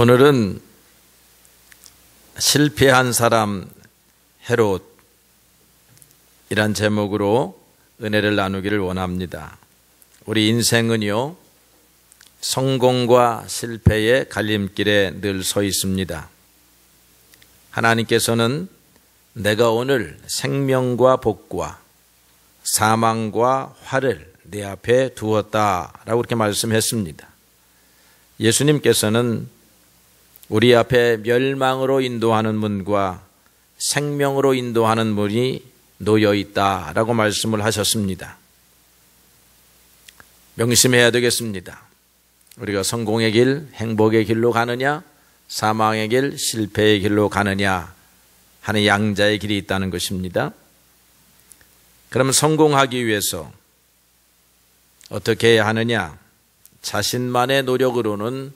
오늘은 실패한 사람 헤롯이란 제목으로 은혜를 나누기를 원합니다. 우리 인생은요, 성공과 실패의 갈림길에 늘 서 있습니다. 하나님께서는 내가 오늘 생명과 복과 사망과 화를 내 앞에 두었다라고 그렇게 말씀했습니다. 예수님께서는 우리 앞에 멸망으로 인도하는 문과 생명으로 인도하는 문이 놓여 있다라고 말씀을 하셨습니다. 명심해야 되겠습니다. 우리가 성공의 길, 행복의 길로 가느냐, 사망의 길, 실패의 길로 가느냐 하는 양자의 길이 있다는 것입니다. 그럼 성공하기 위해서 어떻게 해야 하느냐? 자신만의 노력으로는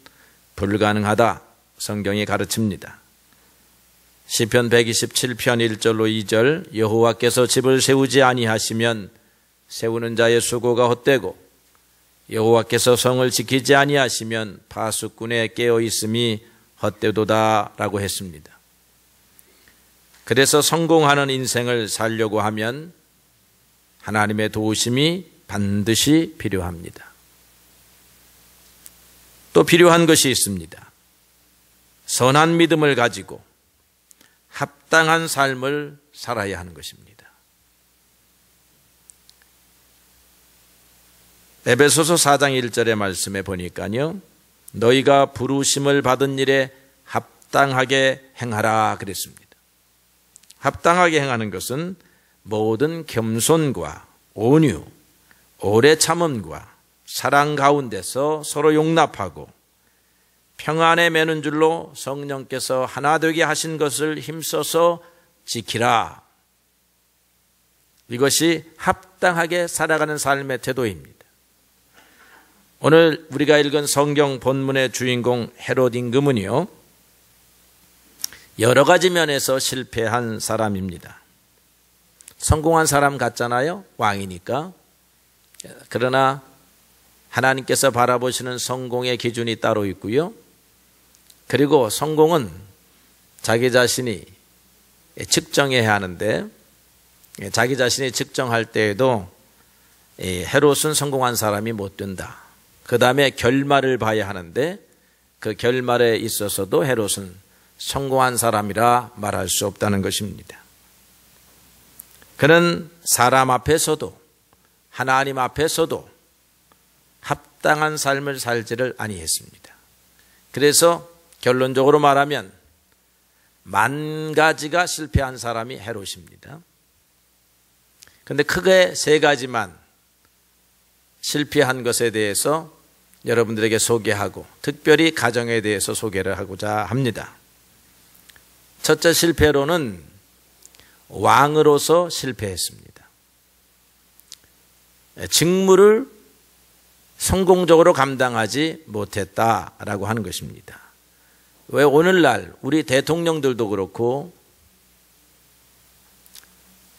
불가능하다. 성경이 가르칩니다. 시편 127편 1절로 2절, 여호와께서 집을 세우지 아니하시면 세우는 자의 수고가 헛되고 여호와께서 성을 지키지 아니하시면 파수꾼의 깨어있음이 헛되도다 라고 했습니다. 그래서 성공하는 인생을 살려고 하면 하나님의 도우심이 반드시 필요합니다. 또 필요한 것이 있습니다. 선한 믿음을 가지고 합당한 삶을 살아야 하는 것입니다. 에베소서 4장 1절의 말씀에 보니까요, 너희가 부르심을 받은 일에 합당하게 행하라 그랬습니다. 합당하게 행하는 것은 모든 겸손과 온유, 오래 참음과 사랑 가운데서 서로 용납하고 평안에 매는 줄로 성령께서 하나 되게 하신 것을 힘써서 지키라. 이것이 합당하게 살아가는 삶의 태도입니다. 오늘 우리가 읽은 성경 본문의 주인공 헤롯 임금은요, 여러 가지 면에서 실패한 사람입니다. 성공한 사람 같잖아요, 왕이니까. 그러나 하나님께서 바라보시는 성공의 기준이 따로 있고요. 그리고 성공은 자기 자신이 측정해야 하는데, 자기 자신이 측정할 때에도 헤롯은 성공한 사람이 못 된다. 그 다음에 결말을 봐야 하는데, 그 결말에 있어서도 헤롯은 성공한 사람이라 말할 수 없다는 것입니다. 그는 사람 앞에서도 하나님 앞에서도 합당한 삶을 살지를 아니했습니다. 그래서 결론적으로 말하면 만 가지가 실패한 사람이 헤롯입니다. 그런데 크게 세 가지만 실패한 것에 대해서 여러분들에게 소개하고 특별히 가정에 대해서 소개를 하고자 합니다. 첫째 실패로는 왕으로서 실패했습니다. 직무를 성공적으로 감당하지 못했다라고 하는 것입니다. 왜 오늘날 우리 대통령들도 그렇고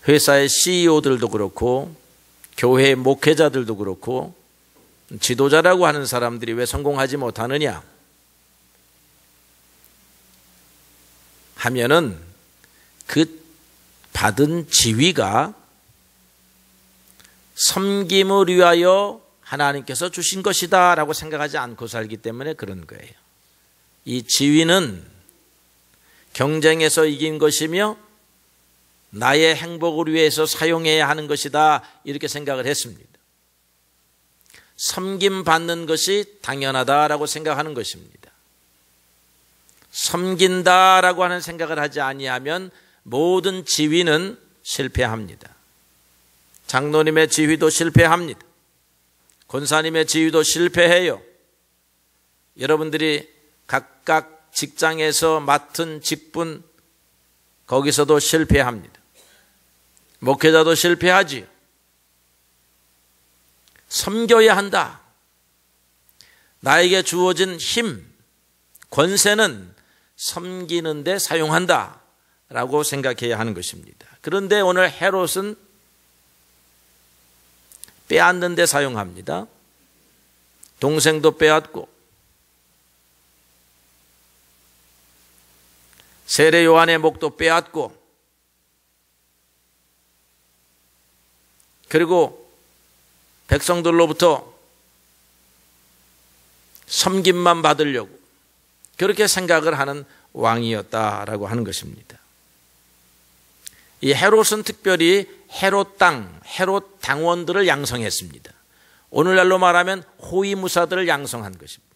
회사의 CEO들도 그렇고 교회 목회자들도 그렇고 지도자라고 하는 사람들이 왜 성공하지 못하느냐 하면은 그 받은 지위가 섬김을 위하여 하나님께서 주신 것이다 라고 생각하지 않고 살기 때문에 그런 거예요. 이 지위는 경쟁에서 이긴 것이며 나의 행복을 위해서 사용해야 하는 것이다 이렇게 생각을 했습니다. 섬김받는 것이 당연하다라고 생각하는 것입니다. 섬긴다라고 하는 생각을 하지 아니하면 모든 지위는 실패합니다. 장로님의 지위도 실패합니다. 권사님의 지위도 실패해요. 여러분들이 각각 직장에서 맡은 직분 거기서도 실패합니다. 목회자도 실패하지. 섬겨야 한다. 나에게 주어진 힘, 권세는 섬기는 데 사용한다 라고 생각해야 하는 것입니다. 그런데 오늘 헤롯은 빼앗는 데 사용합니다. 동생도 빼앗고 세례 요한의 목도 빼앗고, 그리고 백성들로부터 섬김만 받으려고 그렇게 생각을 하는 왕이었다라고 하는 것입니다. 이 헤롯은 특별히 헤롯 당원들을 양성했습니다. 오늘날로 말하면 호위무사들을 양성한 것입니다.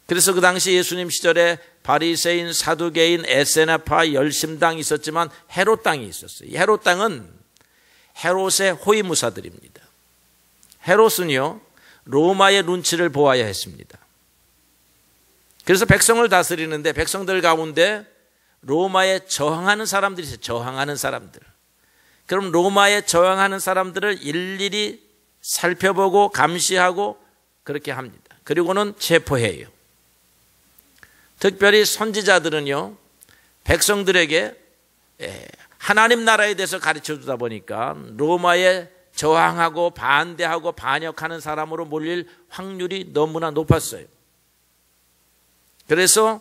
그래서 그 당시 예수님 시절에 바리새인, 사두개인, 에세나파, 열심당이 있었지만 헤롯 당이 있었어요. 이 헤롯 당은 헤롯의 호위무사들입니다. 헤롯은요, 로마의 눈치를 보아야 했습니다. 그래서 백성을 다스리는데 백성들 가운데 로마에 저항하는 사람들이 있어요. 저항하는 사람들. 그럼 로마에 저항하는 사람들을 일일이 살펴보고 감시하고 그렇게 합니다. 그리고는 체포해요. 특별히 선지자들은요, 백성들에게 하나님 나라에 대해서 가르쳐 주다 보니까 로마에 저항하고 반대하고 반역하는 사람으로 몰릴 확률이 너무나 높았어요. 그래서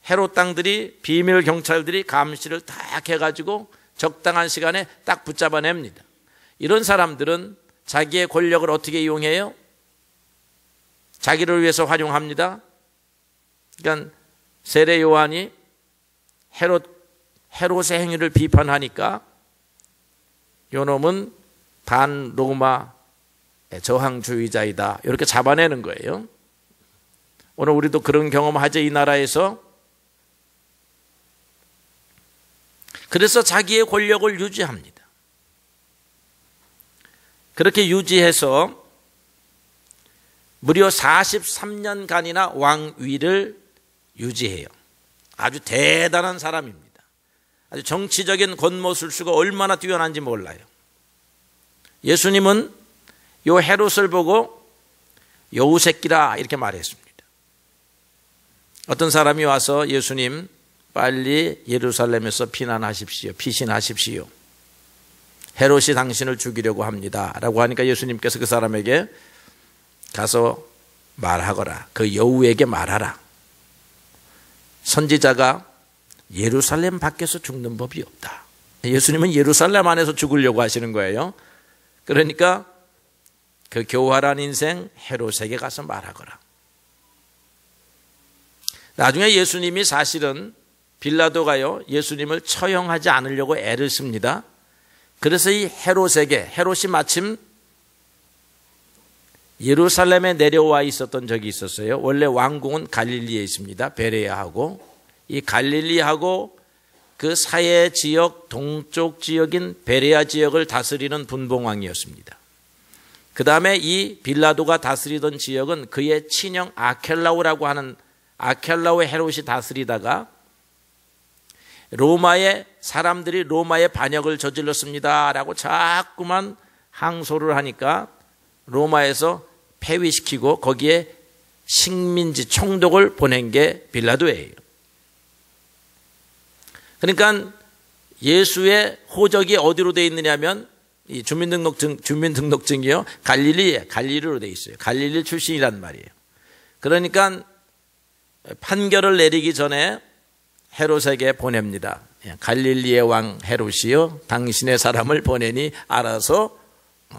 헤롯 당들이, 비밀 경찰들이 감시를 딱 해가지고 적당한 시간에 딱 붙잡아냅니다. 이런 사람들은 자기의 권력을 어떻게 이용해요? 자기를 위해서 활용합니다. 그러니까 세례 요한이 헤롯의 행위를 비판하니까 요놈은 반로마 저항주의자이다, 이렇게 잡아내는 거예요. 오늘 우리도 그런 경험하죠, 이 나라에서. 그래서 자기의 권력을 유지합니다. 그렇게 유지해서 무려 43년간이나 왕위를 유지해요. 아주 대단한 사람입니다. 아주 정치적인 권모술수가 얼마나 뛰어난지 몰라요. 예수님은 요 헤롯을 보고 여우 새끼라 이렇게 말했습니다. 어떤 사람이 와서 예수님, 빨리 예루살렘에서 피신하십시오. 헤롯이 당신을 죽이려고 합니다 라고 하니까 예수님께서 그 사람에게 가서 말하거라. 그 여우에게 말하라. 선지자가 예루살렘 밖에서 죽는 법이 없다. 예수님은 예루살렘 안에서 죽으려고 하시는 거예요. 그러니까 그 교활한 인생 헤롯에게 가서 말하거라. 나중에 예수님이 사실은 빌라도가요, 예수님을 처형하지 않으려고 애를 씁니다. 그래서 이 헤롯이 마침 예루살렘에 내려와 있었던 적이 있었어요. 원래 왕궁은 갈릴리에 있습니다. 베레아하고. 이 갈릴리하고 그 사해 지역, 동쪽 지역인 베레아 지역을 다스리는 분봉왕이었습니다. 그 다음에 이 빌라도가 다스리던 지역은 그의 친형 아켈라오라고 하는 아켈라오의 헤롯이 다스리다가 로마의 사람들이 로마의 반역을 저질렀습니다 라고 자꾸만 항소를 하니까 로마에서 폐위시키고 거기에 식민지 총독을 보낸 게 빌라도예요. 그러니까 예수의 호적이 어디로 되어 있느냐면 이 주민등록증이요, 갈릴리로 되어 있어요. 갈릴리 출신이란 말이에요. 그러니까 판결을 내리기 전에 헤롯에게 보냅니다. 갈릴리의 왕 헤롯이요, 당신의 사람을 보내니 알아서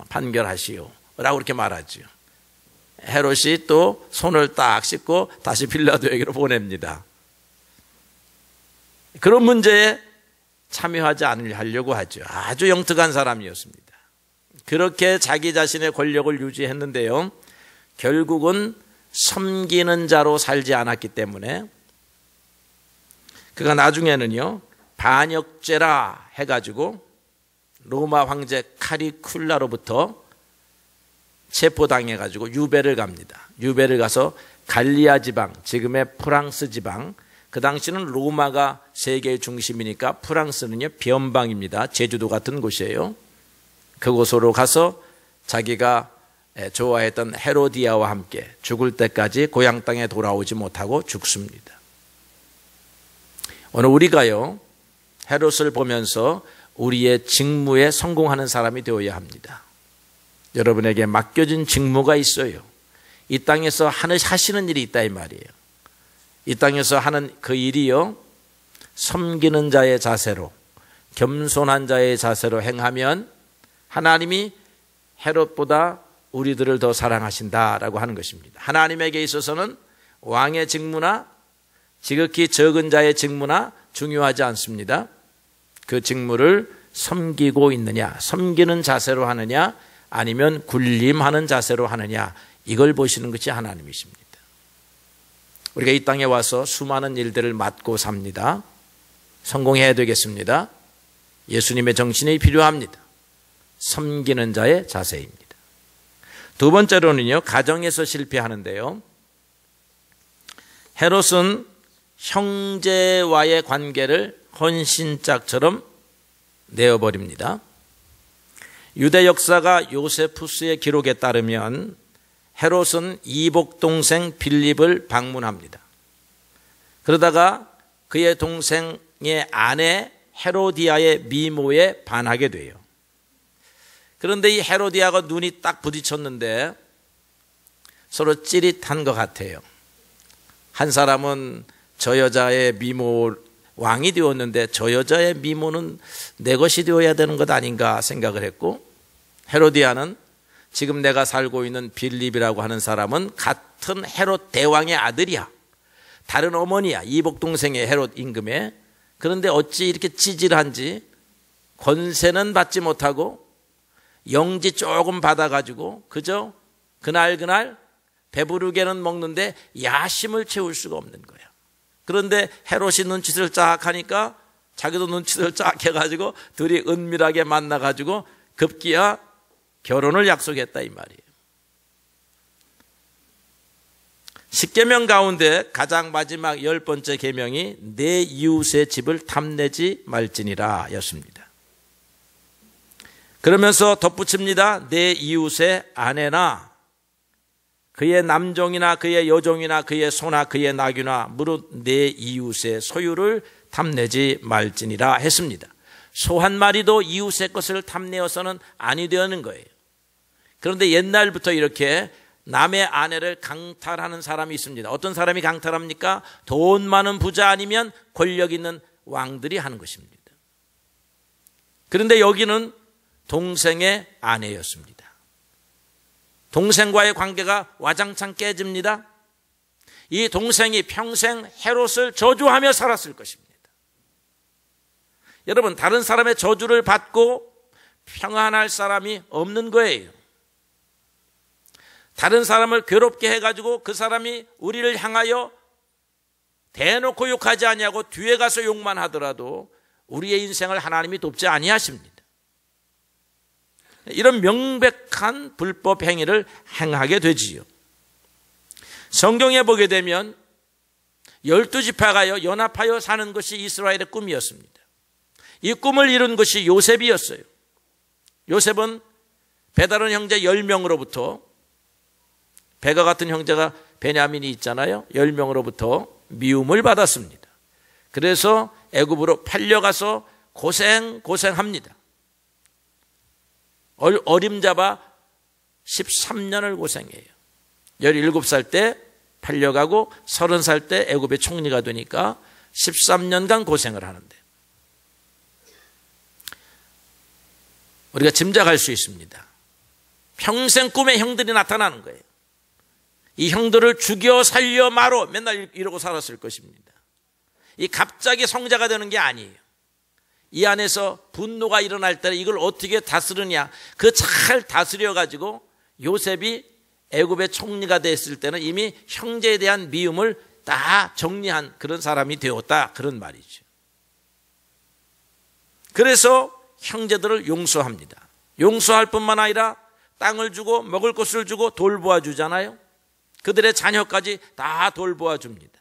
판결하시오 라고 그렇게 말하죠. 헤롯이 또 손을 딱 씻고 다시 빌라도에게로 보냅니다. 그런 문제에 참여하지 않으려고 하죠. 아주 영특한 사람이었습니다. 그렇게 자기 자신의 권력을 유지했는데요, 결국은 섬기는 자로 살지 않았기 때문에 그가 나중에는요, 반역죄라 해가지고 로마 황제 카리큘라로부터 체포당해가지고 유배를 갑니다. 유배를 가서 갈리아 지방, 지금의 프랑스 지방, 그 당시는 로마가 세계의 중심이니까 프랑스는요, 변방입니다. 제주도 같은 곳이에요. 그곳으로 가서 자기가 좋아했던 헤로디아와 함께 죽을 때까지 고향 땅에 돌아오지 못하고 죽습니다. 오늘 우리가요, 헤롯을 보면서 우리의 직무에 성공하는 사람이 되어야 합니다. 여러분에게 맡겨진 직무가 있어요. 이 땅에서 하시는 일이 있다 이 말이에요. 이 땅에서 하는 그 일이요, 섬기는 자의 자세로, 겸손한 자의 자세로 행하면 하나님이 헤롯보다 우리들을 더 사랑하신다라고 하는 것입니다. 하나님에게 있어서는 왕의 직무나 지극히 적은 자의 직무나 중요하지 않습니다. 그 직무를 섬기고 있느냐, 섬기는 자세로 하느냐, 아니면 군림하는 자세로 하느냐, 이걸 보시는 것이 하나님이십니다. 우리가 이 땅에 와서 수많은 일들을 맡고 삽니다. 성공해야 되겠습니다. 예수님의 정신이 필요합니다. 섬기는 자의 자세입니다. 두 번째로는요, 가정에서 실패하는데요, 헤롯은 형제와의 관계를 헌신짝처럼 내어버립니다. 유대 역사가 요세푸스의 기록에 따르면 헤롯은 이복 동생 빌립을 방문합니다. 그러다가 그의 동생의 아내 헤로디아의 미모에 반하게 돼요. 그런데 이 헤로디아가 눈이 딱 부딪혔는데 서로 찌릿한 것 같아요. 한 사람은 저 여자의 미모, 왕이 되었는데 저 여자의 미모는 내 것이 되어야 되는 것 아닌가 생각을 했고, 헤로디아는 지금 내가 살고 있는 빌립이라고 하는 사람은 같은 헤롯 대왕의 아들이야. 다른 어머니야. 이복 동생의 헤롯 임금의. 그런데 어찌 이렇게 찌질한지, 권세는 받지 못하고 영지 조금 받아가지고 그저 그날 배부르게는 먹는데 야심을 채울 수가 없는 거야. 그런데 헤롯이 눈치를 쫙 하니까 자기도 눈치를 쫙 해가지고 둘이 은밀하게 만나가지고 급기야 결혼을 약속했다 이 말이에요. 십계명 가운데 가장 마지막 10번째 계명이 내 이웃의 집을 탐내지 말지니라 였습니다. 그러면서 덧붙입니다. 내 이웃의 아내나 그의 남종이나 그의 여종이나 그의 소나 그의 나귀나 무릇 내 이웃의 소유를 탐내지 말지니라 했습니다. 소 한 마리도 이웃의 것을 탐내어서는 아니 되는 거예요. 그런데 옛날부터 이렇게 남의 아내를 강탈하는 사람이 있습니다. 어떤 사람이 강탈합니까? 돈 많은 부자 아니면 권력 있는 왕들이 하는 것입니다. 그런데 여기는 동생의 아내였습니다. 동생과의 관계가 와장창 깨집니다. 이 동생이 평생 헤롯을 저주하며 살았을 것입니다. 여러분, 다른 사람의 저주를 받고 평안할 사람이 없는 거예요. 다른 사람을 괴롭게 해가지고 그 사람이 우리를 향하여 대놓고 욕하지 아니하고 뒤에 가서 욕만 하더라도 우리의 인생을 하나님이 돕지 아니하십니다. 이런 명백한 불법 행위를 행하게 되지요. 성경에 보게 되면 12지파가요 연합하여 사는 것이 이스라엘의 꿈이었습니다. 이 꿈을 이룬 것이 요셉이었어요. 요셉은 베다른 형제 10명으로부터, 배가 같은 형제가 베냐민이 있잖아요. 10명으로부터 미움을 받았습니다. 그래서 애굽으로 팔려가서 고생합니다. 어림잡아 13년을 고생해요. 17살 때 팔려가고 30살 때 애굽의 총리가 되니까 13년간 고생을 하는데, 우리가 짐작할 수 있습니다. 평생 꿈에 형들이 나타나는 거예요. 이 형들을 죽여 살려 마로 맨날 이러고 살았을 것입니다. 이 갑자기 성자가 되는 게 아니에요. 이 안에서 분노가 일어날 때 이걸 어떻게 다스르냐, 그 잘 다스려 가지고 요셉이 애굽의 총리가 됐을 때는 이미 형제에 대한 미움을 다 정리한 그런 사람이 되었다, 그런 말이죠. 그래서 형제들을 용서합니다. 용서할 뿐만 아니라 땅을 주고 먹을 것을 주고 돌보아 주잖아요. 그들의 자녀까지 다 돌보아 줍니다.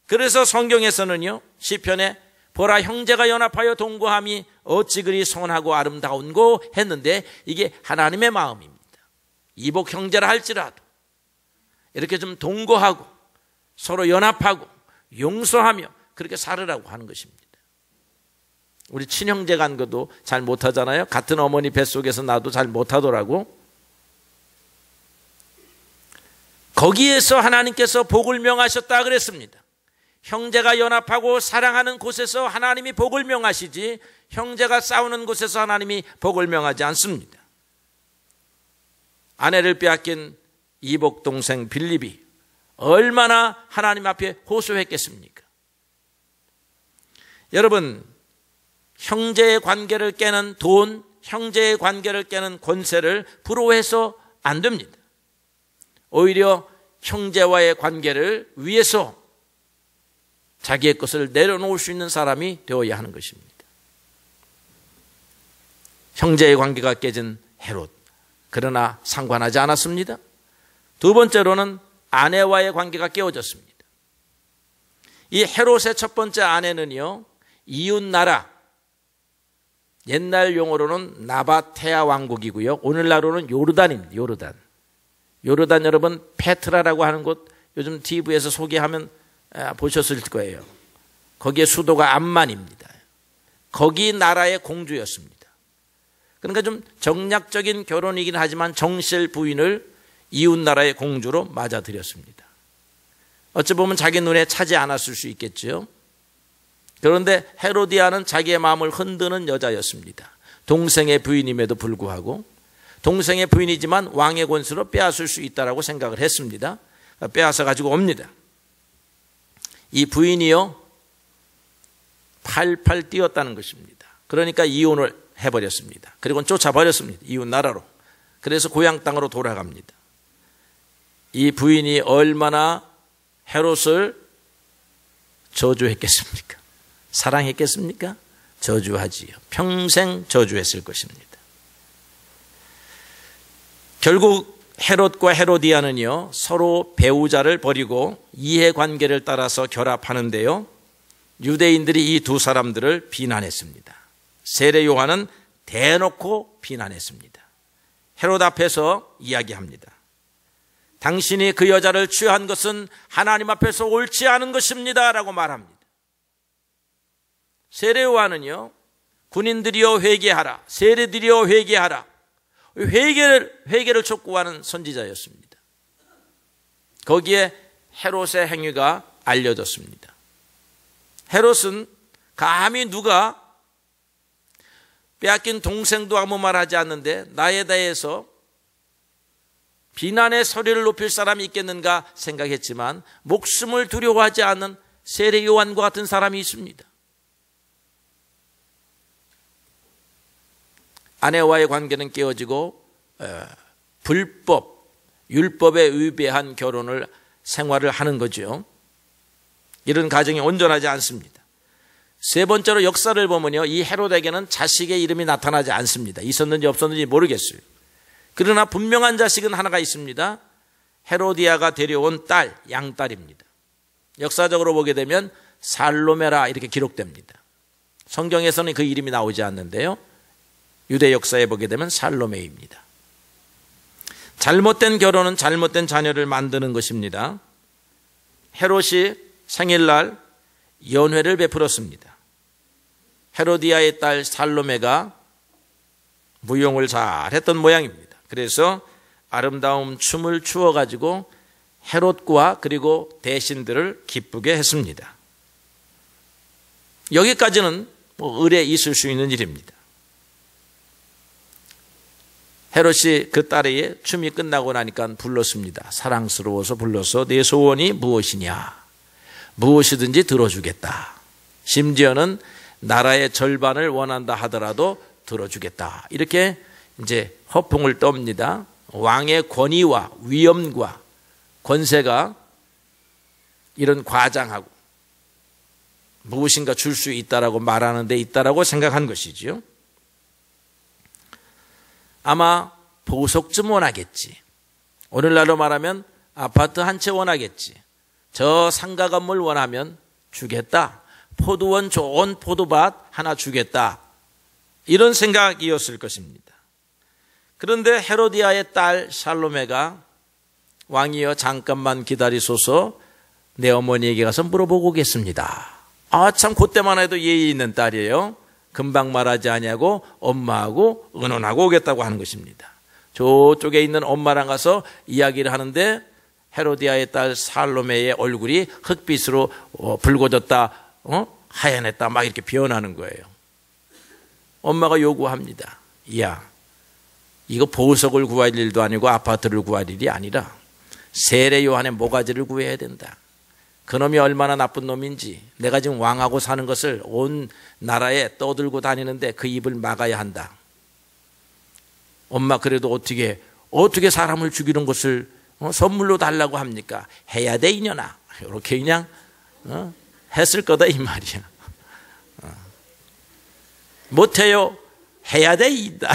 그래서 성경에서는요, 시편에 보라 형제가 연합하여 동거함이 어찌 그리 선하고 아름다운고 했는데, 이게 하나님의 마음입니다. 이복 형제라 할지라도 이렇게 좀 동거하고 서로 연합하고 용서하며 그렇게 살으라고 하는 것입니다. 우리 친형제 간 것도 잘 못하잖아요. 같은 어머니 뱃속에서 나도 잘 못하더라고. 거기에서 하나님께서 복을 명하셨다 그랬습니다. 형제가 연합하고 사랑하는 곳에서 하나님이 복을 명하시지 형제가 싸우는 곳에서 하나님이 복을 명하지 않습니다. 아내를 빼앗긴 이복 동생 빌립이 얼마나 하나님 앞에 호소했겠습니까? 여러분, 형제의 관계를 깨는 돈, 형제의 관계를 깨는 권세를 부러워해서 안 됩니다. 오히려 형제와의 관계를 위해서 자기의 것을 내려놓을 수 있는 사람이 되어야 하는 것입니다. 형제의 관계가 깨진 헤롯, 그러나 상관하지 않았습니다. 두 번째로는 아내와의 관계가 깨어졌습니다. 이 헤롯의 첫 번째 아내는요, 이웃나라, 옛날 용어로는 나바테아 왕국이고요, 오늘날로는 요르단입니다. 요르단 여러분, 페트라라고 하는 곳 요즘 TV에서 소개하면 보셨을 거예요. 거기에 수도가 암만입니다. 거기 나라의 공주였습니다. 그러니까 좀 정략적인 결혼이긴 하지만 정실 부인을 이웃나라의 공주로 맞아들였습니다. 어찌 보면 자기 눈에 차지 않았을 수 있겠죠. 그런데 헤로디아는 자기의 마음을 흔드는 여자였습니다. 동생의 부인임에도 불구하고 동생의 부인이지만 왕의 권세로 빼앗을 수 있다고 생각을 했습니다. 빼앗아 가지고 옵니다. 이 부인이요, 팔팔 뛰었다는 것입니다. 그러니까 이혼을 해버렸습니다. 그리고 쫓아버렸습니다. 이웃 나라로. 그래서 고향 땅으로 돌아갑니다. 이 부인이 얼마나 헤롯을 저주했겠습니까? 사랑했겠습니까? 저주하지요. 평생 저주했을 것입니다. 결국 헤롯과 헤로디아는요, 서로 배우자를 버리고 이해관계를 따라서 결합하는데요, 유대인들이 이 두 사람들을 비난했습니다. 세례 요한은 대놓고 비난했습니다. 헤롯 앞에서 이야기합니다. 당신이 그 여자를 취한 것은 하나님 앞에서 옳지 않은 것입니다 라고 말합니다. 세례 요한은요, 군인들이여 회개하라, 세례들이여 회개하라, 회개를 촉구하는 선지자였습니다. 거기에 헤롯의 행위가 알려졌습니다. 헤롯은 감히 누가 빼앗긴 동생도 아무 말하지 않는데 나에 대해서 비난의 소리를 높일 사람이 있겠는가 생각했지만 목숨을 두려워하지 않는 세례 요한과 같은 사람이 있습니다. 아내와의 관계는 깨어지고 율법에 위배한 결혼을 생활을 하는 거죠. 이런 가정이 온전하지 않습니다. 세 번째로 역사를 보면요, 이 헤롯에게는 자식의 이름이 나타나지 않습니다. 있었는지 없었는지 모르겠어요. 그러나 분명한 자식은 하나가 있습니다. 헤로디아가 데려온 딸, 양딸입니다. 역사적으로 보게 되면 살로메라 이렇게 기록됩니다. 성경에서는 그 이름이 나오지 않는데요, 유대 역사에 보게 되면 살로메입니다. 잘못된 결혼은 잘못된 자녀를 만드는 것입니다. 헤롯이 생일날 연회를 베풀었습니다. 헤로디아의 딸 살로메가 무용을 잘 했던 모양입니다. 그래서 아름다운 춤을 추어가지고 헤롯과 그리고 대신들을 기쁘게 했습니다. 여기까지는 의례 있을 수 있는 일입니다. 헤롯이 그 딸의 춤이 끝나고 나니까 불렀습니다. 사랑스러워서 불러서 내 소원이 무엇이냐, 무엇이든지 들어주겠다. 심지어는 나라의 절반을 원한다 하더라도 들어주겠다. 이렇게 이제 허풍을 떱니다. 왕의 권위와 위엄과 권세가 이런 과장하고 무엇인가 줄 수 있다라고 말하는 데 있다라고 생각한 것이지요. 아마 보석좀 원하겠지. 오늘날로 말하면 아파트 한 채 원하겠지. 저 상가 건물 원하면 주겠다. 포도원 좋은 포도밭 하나 주겠다. 이런 생각이었을 것입니다. 그런데 헤로디아의 딸 살로메가 왕이여 잠깐만 기다리소서, 내 어머니에게 가서 물어보고 오겠습니다. 아, 참 그때만 해도 예의 있는 딸이에요. 금방 말하지 아니하고 엄마하고 의논하고 오겠다고 하는 것입니다. 저쪽에 있는 엄마랑 가서 이야기를 하는데 헤로디아의 딸 살로메의 얼굴이 흑빛으로 붉어졌다, 하얀했다, 막 이렇게 변하는 거예요. 엄마가 요구합니다. 야, 이거 보석을 구할 일도 아니고 아파트를 구할 일이 아니라 세례 요한의 모가지를 구해야 된다. 그놈이 얼마나 나쁜 놈인지 내가 지금 왕하고 사는 것을 온 나라에 떠들고 다니는데 그 입을 막아야 한다. 엄마 그래도 어떻게 사람을 죽이는 것을 선물로 달라고 합니까? 해야 돼 이년아. 이렇게 그냥 했을 거다 이 말이야. 못해요. 해야 돼 이다.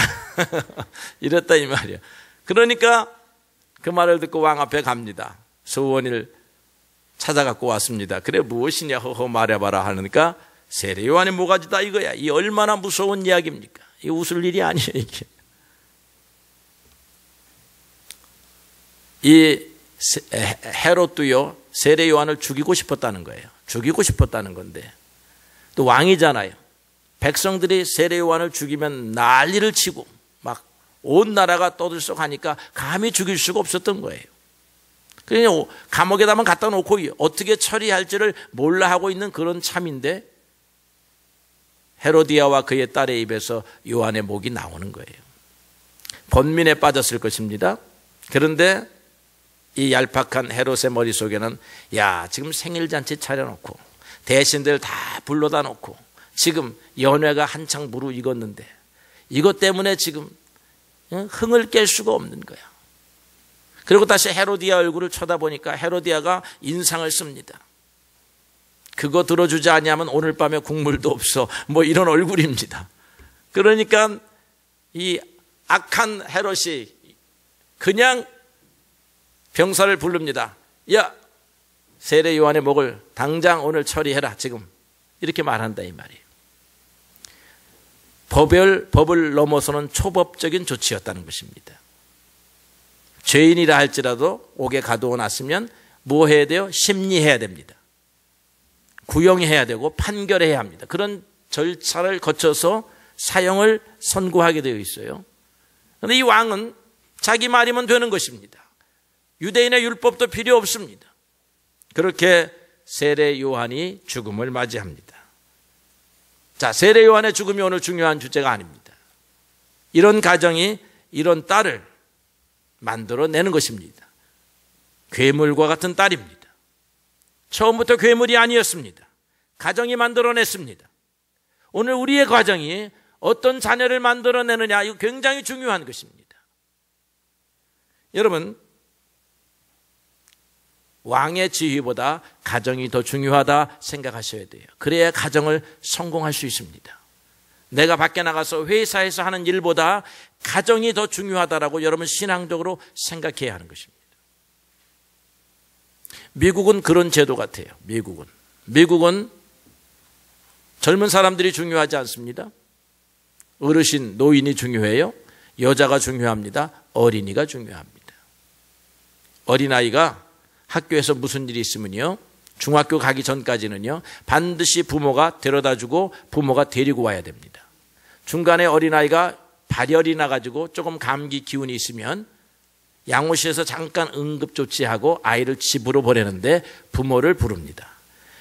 이랬다 이 말이야. 그러니까 그 말을 듣고 왕 앞에 갑니다. 소원을 찾아갖고 왔습니다. 그래 무엇이냐 허허 말해봐라 하니까 세례 요한의 모가지다 이거야. 이 얼마나 무서운 이야기입니까? 이 웃을 일이 아니에요 이게. 이 헤롯도요 세례 요한을 죽이고 싶었다는 거예요. 죽이고 싶었다는 건데 또 왕이잖아요. 백성들이 세례 요한을 죽이면 난리를 치고 막 온 나라가 떠들썩하니까 감히 죽일 수가 없었던 거예요. 그냥 감옥에다만 갖다 놓고 어떻게 처리할지를 몰라 하고 있는 그런 참인데 헤로디아와 그의 딸의 입에서 요한의 목이 나오는 거예요. 번민에 빠졌을 것입니다. 그런데 이 얄팍한 헤롯의 머릿속에는 야 지금 생일잔치 차려놓고 대신들 다 불러다 놓고 지금 연회가 한창 무르익었는데 이것 때문에 지금 흥을 깰 수가 없는 거야. 그리고 다시 헤로디아 얼굴을 쳐다보니까 헤로디아가 인상을 씁니다. 그거 들어주지 않으면 오늘 밤에 국물도 없어. 뭐 이런 얼굴입니다. 그러니까 이 악한 헤롯이 그냥 병사를 부릅니다. 야 세례 요한의 목을 당장 오늘 처리해라 지금. 이렇게 말한다 이 말이에요. 법을 넘어서는 초법적인 조치였다는 것입니다. 죄인이라 할지라도 옥에 가두어 놨으면 뭐 해야 돼요? 심리해야 됩니다. 구형해야 되고 판결해야 합니다. 그런 절차를 거쳐서 사형을 선고하게 되어 있어요. 그런데 이 왕은 자기 말이면 되는 것입니다. 유대인의 율법도 필요 없습니다. 그렇게 세례 요한이 죽음을 맞이합니다. 자, 세례 요한의 죽음이 오늘 중요한 주제가 아닙니다. 이런 가정이 이런 딸을 만들어내는 것입니다. 괴물과 같은 딸입니다. 처음부터 괴물이 아니었습니다. 가정이 만들어냈습니다. 오늘 우리의 가정이 어떤 자녀를 만들어내느냐 이거 굉장히 중요한 것입니다. 여러분 왕의 지휘보다 가정이 더 중요하다 생각하셔야 돼요. 그래야 가정을 성공할 수 있습니다. 내가 밖에 나가서 회사에서 하는 일보다 가정이 더 중요하다라고 여러분 신앙적으로 생각해야 하는 것입니다. 미국은 그런 제도 같아요. 미국은 젊은 사람들이 중요하지 않습니다. 어르신, 노인이 중요해요. 여자가 중요합니다. 어린이가 중요합니다. 어린아이가 학교에서 무슨 일이 있으면요 중학교 가기 전까지는요 반드시 부모가 데려다주고 부모가 데리고 와야 됩니다. 중간에 어린아이가 발열이 나가지고 조금 감기 기운이 있으면 양호실에서 잠깐 응급조치하고 아이를 집으로 보내는데 부모를 부릅니다.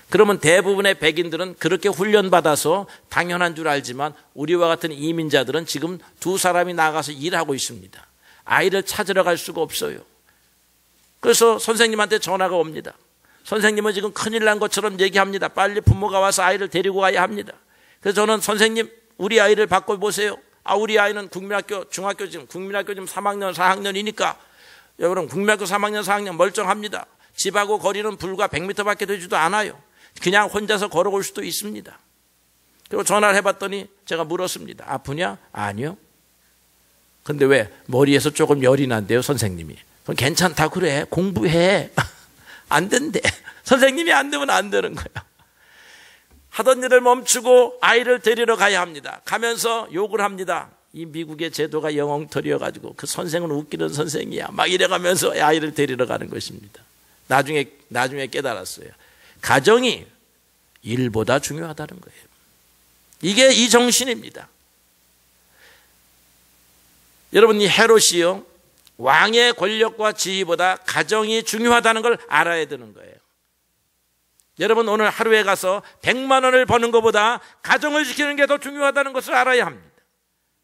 그러면 대부분의 백인들은 그렇게 훈련받아서 당연한 줄 알지만 우리와 같은 이민자들은 지금 두 사람이 나가서 일하고 있습니다. 아이를 찾으러 갈 수가 없어요. 그래서 선생님한테 전화가 옵니다. 선생님은 지금 큰일 난 것처럼 얘기합니다. 빨리 부모가 와서 아이를 데리고 가야 합니다. 그래서 저는 선생님 우리 아이를 바꿔보세요. 우리 아이는 국민학교 중학교 지금 국민학교 지금 3학년 4학년이니까 여러분 국민학교 3학년 4학년 멀쩡합니다. 집하고 거리는 불과 100m밖에 되지도 않아요. 그냥 혼자서 걸어올 수도 있습니다. 그리고 전화를 해봤더니 제가 물었습니다. 아프냐? 아니요. 근데 왜? 머리에서 조금 열이 난대요 선생님이. 그럼 괜찮다 그래 공부해. 안 된대. 선생님이 안 되면 안 되는 거야. 하던 일을 멈추고 아이를 데리러 가야 합니다. 가면서 욕을 합니다. 이 미국의 제도가 영엉터리여가지고 그 선생은 웃기는 선생이야 막 이래가면서 아이를 데리러 가는 것입니다. 나중에 깨달았어요. 가정이 일보다 중요하다는 거예요. 이게 이 정신입니다. 여러분 이 헤롯이요 왕의 권력과 지위보다 가정이 중요하다는 걸 알아야 되는 거예요. 여러분, 오늘 하루에 가서 100만 원을 버는 것보다 가정을 지키는 게 더 중요하다는 것을 알아야 합니다.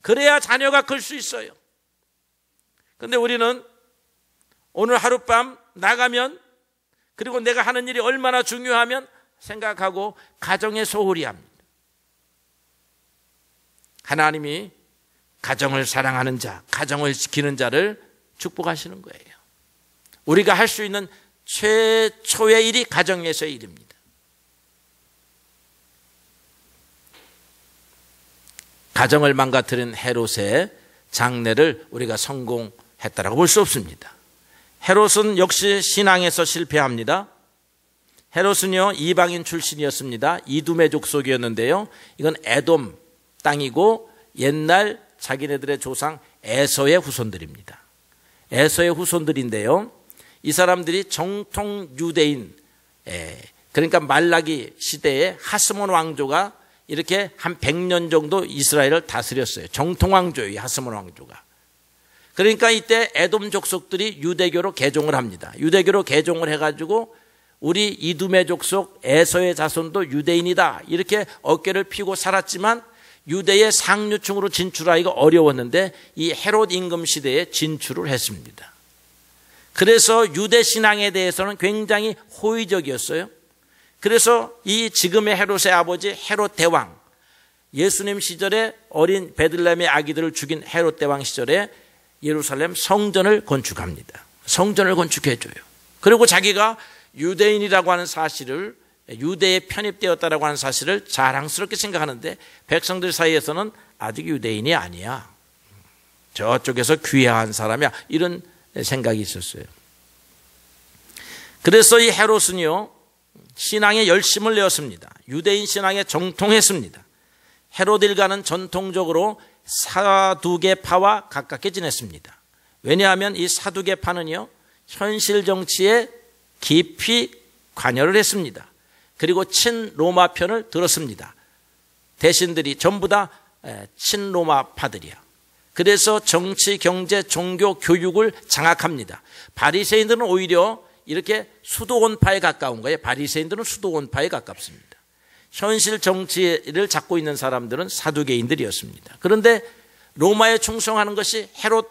그래야 자녀가 클 수 있어요. 그런데 우리는 오늘 하룻밤 나가면, 그리고 내가 하는 일이 얼마나 중요하면 생각하고 가정에 소홀히 합니다. 하나님이 가정을 사랑하는 자, 가정을 지키는 자를 축복하시는 거예요. 우리가 할 수 있는 최초의 일이 가정에서의 일입니다. 가정을 망가뜨린 헤롯의 장래를 우리가 성공했다라고 볼 수 없습니다. 헤롯은 역시 신앙에서 실패합니다. 헤롯은요, 이방인 출신이었습니다. 이두메 족속이었는데요, 이건 에돔 땅이고 옛날 자기네들의 조상 에서의 후손들입니다. 에서의 후손들인데요, 이 사람들이 정통 유대인, 그러니까 말라기 시대에 하스몬 왕조가 이렇게 한 100년 정도 이스라엘을 다스렸어요. 정통 왕조예요, 하스몬 왕조가. 그러니까 이때 에돔 족속들이 유대교로 개종을 합니다. 유대교로 개종을 해가지고 우리 이두메 족속 에서의 자손도 유대인이다, 이렇게 어깨를 펴고 살았지만 유대의 상류층으로 진출하기가 어려웠는데 이 헤롯 임금 시대에 진출을 했습니다. 그래서 유대 신앙에 대해서는 굉장히 호의적이었어요. 그래서 이 지금의 헤롯의 아버지 헤롯 대왕, 예수님 시절에 어린 베들레헴의 아기들을 죽인 헤롯 대왕 시절에 예루살렘 성전을 건축합니다. 성전을 건축해줘요. 그리고 자기가 유대인이라고 하는 사실을, 유대에 편입되었다라고 하는 사실을 자랑스럽게 생각하는데 백성들 사이에서는 아직 유대인이 아니야, 저쪽에서 귀화한 사람이야, 이런 생각이 있었어요. 그래서 이 헤롯은요, 신앙에 열심을 내었습니다. 유대인 신앙에 정통했습니다. 헤롯 일가는 전통적으로 사두개파와 가깝게 지냈습니다. 왜냐하면 이 사두개파는요, 현실 정치에 깊이 관여를 했습니다. 그리고 친로마 편을 들었습니다. 대신들이 전부 다 친로마파들이야. 그래서 정치, 경제, 종교, 교육을 장악합니다. 바리새인들은 오히려 이렇게 수도원파에 가까운 거예요. 바리새인들은 수도원파에 가깝습니다. 현실 정치를 잡고 있는 사람들은 사두개인들이었습니다. 그런데 로마에 충성하는 것이 헤롯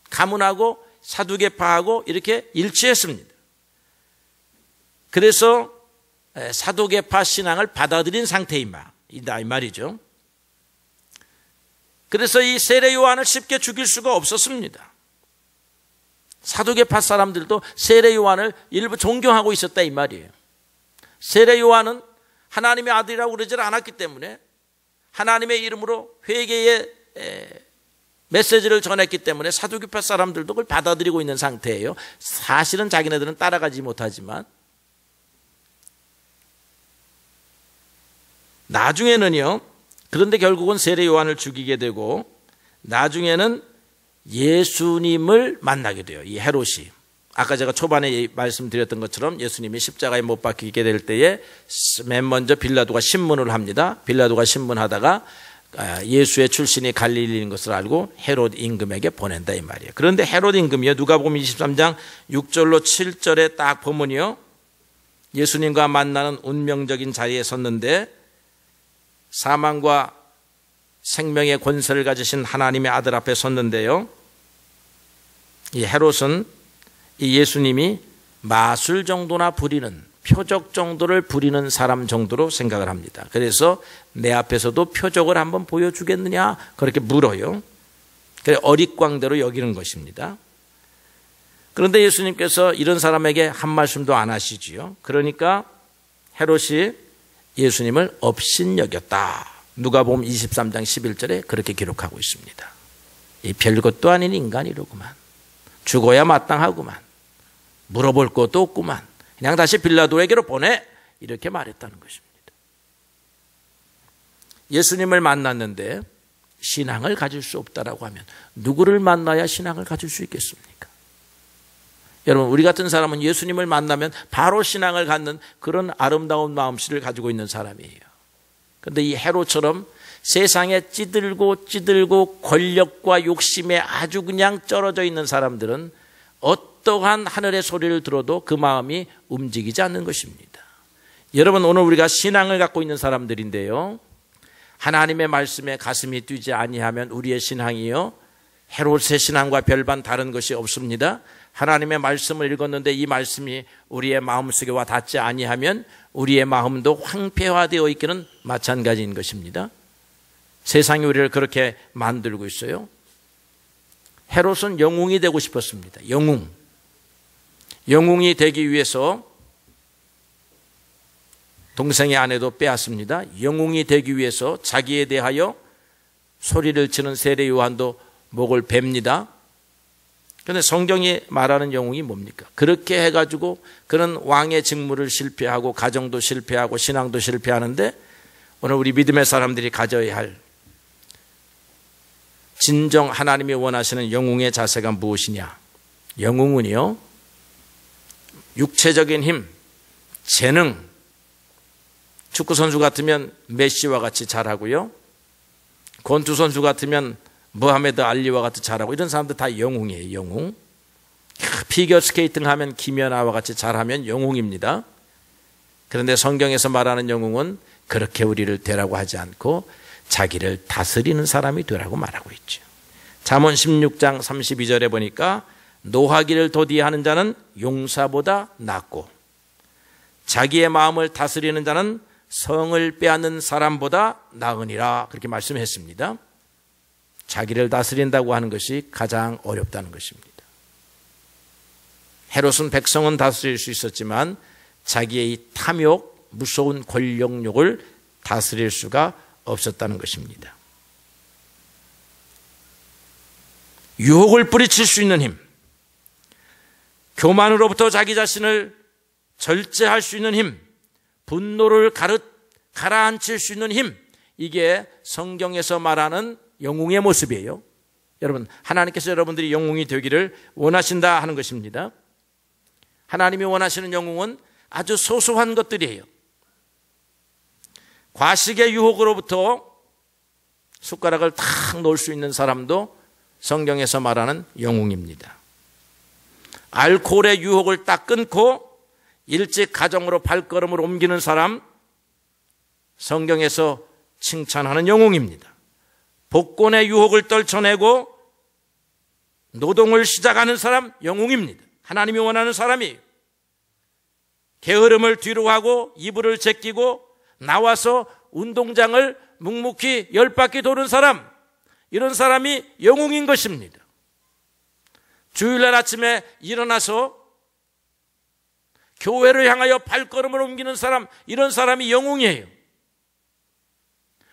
가문하고 사두개파하고 이렇게 일치했습니다. 그래서 사두개파 신앙을 받아들인 상태이다, 이 말이죠. 그래서 이 세례 요한을 쉽게 죽일 수가 없었습니다. 사두개파 사람들도 세례 요한을 일부 존경하고 있었다, 이 말이에요. 세례 요한은 하나님의 아들이라고 그러지 않았기 때문에, 하나님의 이름으로 회개의 메시지를 전했기 때문에 사두개파 사람들도 그걸 받아들이고 있는 상태예요. 사실은 자기네들은 따라가지 못하지만 나중에는요, 그런데 결국은 세례 요한을 죽이게 되고 나중에는 예수님을 만나게 돼요. 이 헤롯이. 아까 제가 초반에 말씀드렸던 것처럼 예수님이 십자가에 못 박히게 될 때에 맨 먼저 빌라도가 신문을 합니다. 빌라도가 신문하다가 예수의 출신이 갈릴리인 것을 알고 헤롯 임금에게 보낸다, 이 말이에요. 그런데 헤롯 임금이요, 누가복음 23장 6절로 7절에 딱 보면요, 예수님과 만나는 운명적인 자리에 섰는데 사망과 생명의 권세를 가지신 하나님의 아들 앞에 섰는데요, 이 헤롯은 이 예수님이 마술 정도나 부리는, 표적 정도를 부리는 사람 정도로 생각을 합니다. 그래서 내 앞에서도 표적을 한번 보여주겠느냐, 그렇게 물어요. 그래 어릿광대로 여기는 것입니다. 그런데 예수님께서 이런 사람에게 한 말씀도 안 하시지요. 그러니까 헤롯이 예수님을 업신여겼다. 누가복음 23장 11절에 그렇게 기록하고 있습니다. 이 별것도 아닌 인간이로구만. 죽어야 마땅하구만. 물어볼 것도 없구만. 그냥 다시 빌라도에게로 보내. 이렇게 말했다는 것입니다. 예수님을 만났는데 신앙을 가질 수 없다라고 하면 누구를 만나야 신앙을 가질 수 있겠습니까? 여러분, 우리 같은 사람은 예수님을 만나면 바로 신앙을 갖는 그런 아름다운 마음씨를 가지고 있는 사람이에요. 그런데 이 헤롯처럼 세상에 찌들고 권력과 욕심에 아주 그냥 쩔어져 있는 사람들은 어떠한 하늘의 소리를 들어도 그 마음이 움직이지 않는 것입니다. 여러분, 오늘 우리가 신앙을 갖고 있는 사람들인데요, 하나님의 말씀에 가슴이 뛰지 아니하면 우리의 신앙이요 헤롯의 신앙과 별반 다른 것이 없습니다. 하나님의 말씀을 읽었는데 이 말씀이 우리의 마음속에 와 닿지 아니하면 우리의 마음도 황폐화되어 있기는 마찬가지인 것입니다. 세상이 우리를 그렇게 만들고 있어요. 헤롯은 영웅이 되고 싶었습니다. 영웅이 되기 위해서 동생의 아내도 빼앗습니다. 영웅이 되기 위해서 자기에 대하여 소리를 치는 세례 요한도 목을 베입니다. 그런데 성경이 말하는 영웅이 뭡니까? 그렇게 해가지고 그런 왕의 직무를 실패하고 가정도 실패하고 신앙도 실패하는데 오늘 우리 믿음의 사람들이 가져야 할 진정 하나님이 원하시는 영웅의 자세가 무엇이냐? 영웅은요, 육체적인 힘, 재능, 축구선수 같으면 메시와 같이 잘하고요, 권투선수 같으면 무하메드 알리와 같이 잘하고, 이런 사람들 다 영웅이에요. 영웅. 피겨스케이팅 하면 김연아와 같이 잘하면 영웅입니다. 그런데 성경에서 말하는 영웅은 그렇게 우리를 되라고 하지 않고 자기를 다스리는 사람이 되라고 말하고 있죠. 잠언 16장 32절에 보니까 노하기를 도디하는 자는 용사보다 낫고 자기의 마음을 다스리는 자는 성을 빼앗는 사람보다 나으니라, 그렇게 말씀했습니다. 자기를 다스린다고 하는 것이 가장 어렵다는 것입니다. 헤롯은 백성은 다스릴 수 있었지만 자기의 이 탐욕, 무서운 권력욕을 다스릴 수가 없었다는 것입니다. 유혹을 뿌리칠 수 있는 힘, 교만으로부터 자기 자신을 절제할 수 있는 힘, 분노를 가라앉힐 수 있는 힘, 이게 성경에서 말하는 영웅의 모습이에요. 여러분, 하나님께서 여러분들이 영웅이 되기를 원하신다 하는 것입니다. 하나님이 원하시는 영웅은 아주 소소한 것들이에요. 과식의 유혹으로부터 숟가락을 탁 놓을 수 있는 사람도 성경에서 말하는 영웅입니다. 알코올의 유혹을 딱 끊고 일찍 가정으로 발걸음을 옮기는 사람, 성경에서 칭찬하는 영웅입니다. 복권의 유혹을 떨쳐내고 노동을 시작하는 사람, 영웅입니다. 하나님이 원하는 사람이에요. 게으름을 뒤로 하고 이불을 제끼고 나와서 운동장을 묵묵히 10바퀴 도는 사람, 이런 사람이 영웅인 것입니다. 주일날 아침에 일어나서 교회를 향하여 발걸음을 옮기는 사람, 이런 사람이 영웅이에요.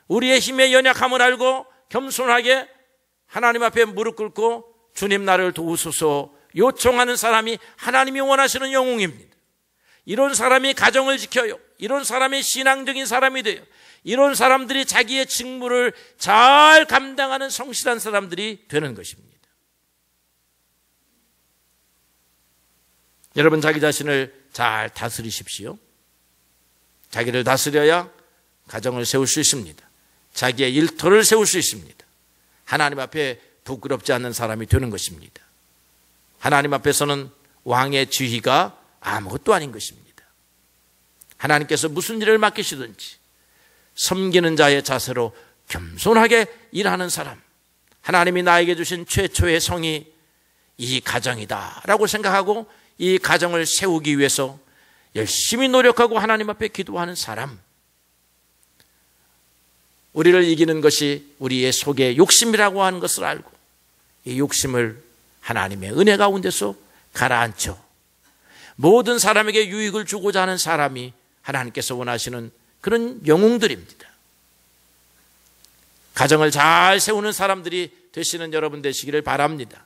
우리의 힘의 연약함을 알고 겸손하게 하나님 앞에 무릎 꿇고 주님 나를 도우소서 요청하는 사람이 하나님이 원하시는 영웅입니다. 이런 사람이 가정을 지켜요. 이런 사람이 신앙적인 사람이 돼요. 이런 사람들이 자기의 직무를 잘 감당하는 성실한 사람들이 되는 것입니다. 여러분, 자기 자신을 잘 다스리십시오. 자기를 다스려야 가정을 세울 수 있습니다. 자기의 일터를 세울 수 있습니다. 하나님 앞에 부끄럽지 않는 사람이 되는 것입니다. 하나님 앞에서는 왕의 지위가 아무것도 아닌 것입니다. 하나님께서 무슨 일을 맡기시든지 섬기는 자의 자세로 겸손하게 일하는 사람, 하나님이 나에게 주신 최초의 성이 이 가정이다 라고 생각하고 이 가정을 세우기 위해서 열심히 노력하고 하나님 앞에 기도하는 사람, 우리를 이기는 것이 우리의 속의 욕심이라고 하는 것을 알고 이 욕심을 하나님의 은혜 가운데서 가라앉혀 모든 사람에게 유익을 주고자 하는 사람이 하나님께서 원하시는 그런 영웅들입니다. 가정을 잘 세우는 사람들이 되시는 여러분 되시기를 바랍니다.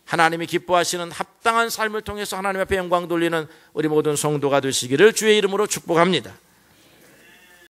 하나님이 기뻐하시는 합당한 삶을 통해서 하나님 앞에 영광 돌리는 우리 모든 성도가 되시기를 주의 이름으로 축복합니다.